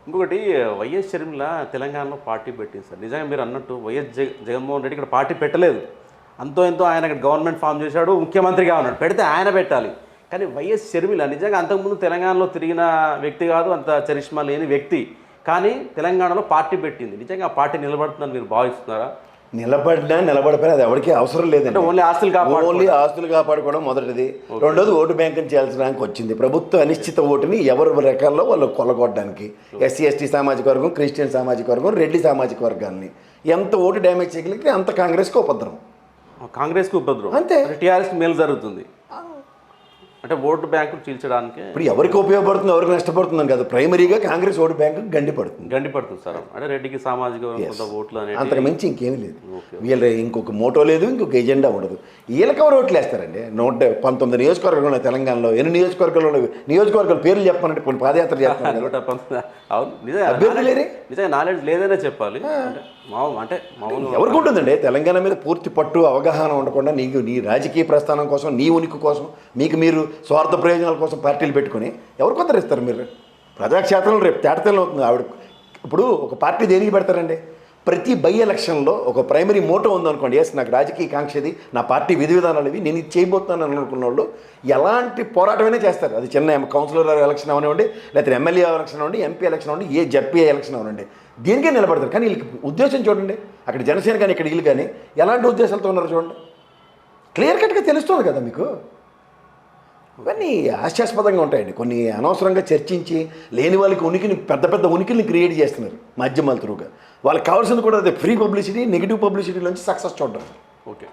ఇంకొకటి వైఎస్ షర్మిల తెలంగాణలో పార్టీ పెట్టింది సార్. నిజంగా మీరు అన్నట్టు జగన్మోహన్ రెడ్డి ఇక్కడ పార్టీ పెట్టలేదు. అంతో ఎంతో ఆయన ఇక్కడ గవర్నమెంట్ ఫామ్ చేశాడు, ముఖ్యమంత్రిగా ఉన్నాడు, పెడితే ఆయన పెట్టాలి. కానీ వైఎస్ షర్మిల నిజంగా అంతకుముందు తెలంగాణలో తిరిగిన వ్యక్తి కాదు, అంత చరిష్మా లేని వ్యక్తి, కానీ తెలంగాణలో పార్టీ పెట్టింది. నిజంగా ఆ పార్టీ నిలబడుతుందని మీరు భావిస్తున్నారా? నిలబడినా నిలబడిపోయినా అది ఎవరికి అవసరం లేదండి. ఓన్లీ ఆస్తులు కాపాడుకోవడం మొదటిది. రెండోది ఓటు బ్యాంకుని చేయాల్సిన వచ్చింది. ప్రభుత్వ అనిశ్చిత ఓటుని ఎవరి రకాల్లో వాళ్ళు కొల్లగొట్టడానికి ఎస్సీ ఎస్టీ సామాజిక వర్గం, క్రిస్టియన్ సామాజిక వర్గం, రెడ్డి సామాజిక వర్గాన్ని ఎంత ఓటు డ్యామేజ్ చేయగలిగితే అంత కాంగ్రెస్కి ఉపద్రవం. కాంగ్రెస్కి ఉపద్రవం అంతే. టీఆర్ఎస్కి మేలు జరుగుతుంది. అంటే ఓటు బ్యాంకు చీల్చడానికి ఇప్పుడు ఎవరికి ఉపయోగపడుతుంది, ఎవరికి నష్టపడుతుందని కాదు, ప్రైమరీగా కాంగ్రెస్ ఓటు బ్యాంకు గండిపడుతుంది సార్. అంటే రెడ్డికి సామాజిక ఓట్లు అంతకు మించి ఇంకేమీ లేదు. వీళ్ళ ఇంకొక మోటో లేదు, ఇంకొక ఎజెండా ఉండదు. వీళ్ళకి ఎవరు ఓట్లు వేస్తారండి? 119 నియోజకవర్గాలు ఉన్నాయి తెలంగాణలో. ఎన్ని నియోజకవర్గాలు పేర్లు చెప్పాలంటే కొన్ని పాదయాత్ర చేస్తున్నారు. అభ్యర్థి లేరే, నిజంగా నాలెడ్జ్ లేదనే చెప్పాలి. అంటే ఎవరికి ఉంటుందండి తెలంగాణ మీద పూర్తి పట్టు అవగాహన ఉండకుండా నీ రాజకీయ ప్రస్థానం కోసం, నీ ఉనికి కోసం, మీకు మీరు స్వార్థ ప్రయోజనాల కోసం పార్టీలు పెట్టుకుని ఎవరు కొందరిస్తారు మీరు? ప్రజాక్షేత్రంలో రేపు తేటతెల్లం అవుతుంది. ఆవిడ ఇప్పుడు ఒక పార్టీ దేనికి పెడతారండి? ప్రతి బై ఎలక్షన్లో ఒక ప్రైమరీ మోటో ఉందనుకోండి, ఎస్ నాకు రాజకీయ కాంక్షది, నా పార్టీ విధి విధానాలు ఇవి, నేను ఇది చేయబోతున్నాను అనుకున్న వాళ్ళు ఎలాంటి పోరాటమైనా చేస్తారు. అది చిన్న కౌన్సిలర్ ఎలక్షన్ అవనివ్వండి, లేకపోతే ఎమ్మెల్యే ఎలక్షన్ అవ్వండి, ఎంపీ ఎలక్షన్ అవ్వండి, ఏ జడ్పీ ఎలక్షన్ అవనండి, దీనికే నిలబడతారు. కానీ వీళ్ళకి ఉద్దేశం చూడండి, అక్కడ జనసేన కానీ ఇక్కడ వీళ్ళు కానీ ఎలాంటి ఉద్దేశాలతో ఉన్నారో చూడండి. క్లియర్ కట్గా తెలుస్తుంది కదా మీకు. ఇవన్నీ హాస్యాస్పదంగా ఉంటాయండి. కొన్ని అనవసరంగా చర్చించి లేని వాళ్ళకి పెద్ద ఉనికిని క్రియేట్ చేస్తున్నారు మాధ్యమాల త్రూగా. వాళ్ళకి కావాల్సింది కూడా అదే, ఫ్రీ పబ్లిసిటీ, నెగిటివ్ పబ్లిసిటీలోంచి సక్సెస్ చూడడం. ఓకే.